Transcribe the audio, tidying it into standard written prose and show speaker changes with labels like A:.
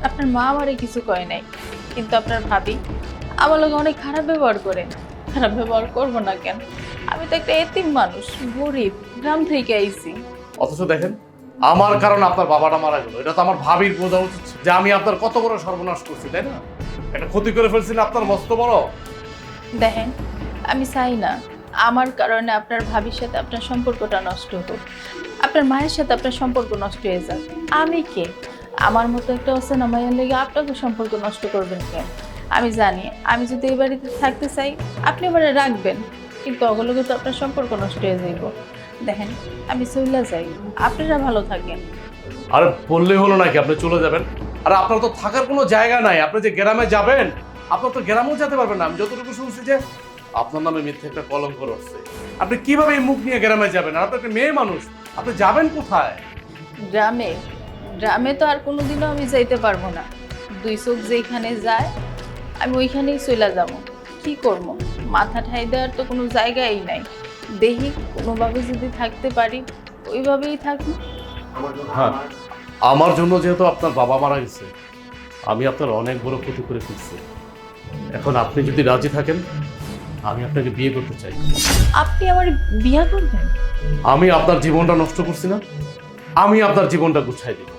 A: আপনার মা আমারে কিছু কয় নাই, কিন্তু আপনার ভাবি আমার লোক অনেক খারাপ ব্যবহার করে। খারাপ ব্যবহার করবো না কেন? আমি তো একটা এতিম মানুষ, গরিব, গ্রাম থেকে আইছি।
B: অথচ দেখেন, আমার কারণে আপনার বাবাটা মারা গেল। এটা তো আমার ভাবির বোঝা উচিত ছিল যে আমি আপনার কত বড় সর্বনাশ করছি, তাই না? একটা ক্ষতি করে ফেলছি না আপনার মস্ত বড়।
A: দেখেন, আমি চাই না আমার কারণে আপনার ভাবির সাথে আপনার সম্পর্কটা নষ্ট হোক, আপনার মায়ের সাথে আপনার সম্পর্ক নষ্ট হয়ে যাক। আমি কে? আমার মতো একটা অচেনা মায়ের লেগে আপনাকে সম্পর্ক নষ্ট করবেন কেন? আমি জানি আমি যদি এই বাড়িতে থাকতে চাই আপনি আমারে রাখবেন, কিন্তু অগলগে তো আপনার সম্পর্ক নষ্ট হয়ে যাইব। দেখেন, আমি চইলা যাই, আপনারা ভালো থাকেন।
B: আর বললেই হলো নাকি আপনি চলে যাবেন? আর আপনার তো থাকার কোনো জায়গা নাই। আপনি যে গ্রামে যাবেন, আপনার তো গ্রামেও যেতে পারবেন না। আমি যতটুকু শুনছি যে আপনার নামে মিথ্যে একটা কলঙ্ক রচ্ছে। আপনি কিভাবে এই মুখ নিয়ে গ্রামে যাবেন? আর আপনি একটা মেয়ে মানুষ, আপনি যাবেন কোথায়?
A: গ্রামে? গ্রামে তো আর কোনোদিনও আমি যাইতে পারবো না। দুই চোখ যেখানে যায় আমি ওইখানেই চলে যাব। কি করবো? মাথা ঠাই দেওয়ার তো কোনো জায়গাই নাই। দেখি কোনোভাবে যদি থাকতে পারি ওইভাবেই থাকি।
B: হ্যাঁ, আমার জন্য যেহেতু আপনার বাবা মারা গেছে, আমি আপনার অনেক বড় ক্ষতি করে ফেলছি। এখন আপনি যদি রাজি থাকেন, আমি আপনাকে বিয়ে করতে চাই।
A: আপনি আমার বিয়া করবেন?
B: আমি আপনার জীবনটা নষ্ট করছি না, আমি আপনার জীবনটা গুছাই দিব।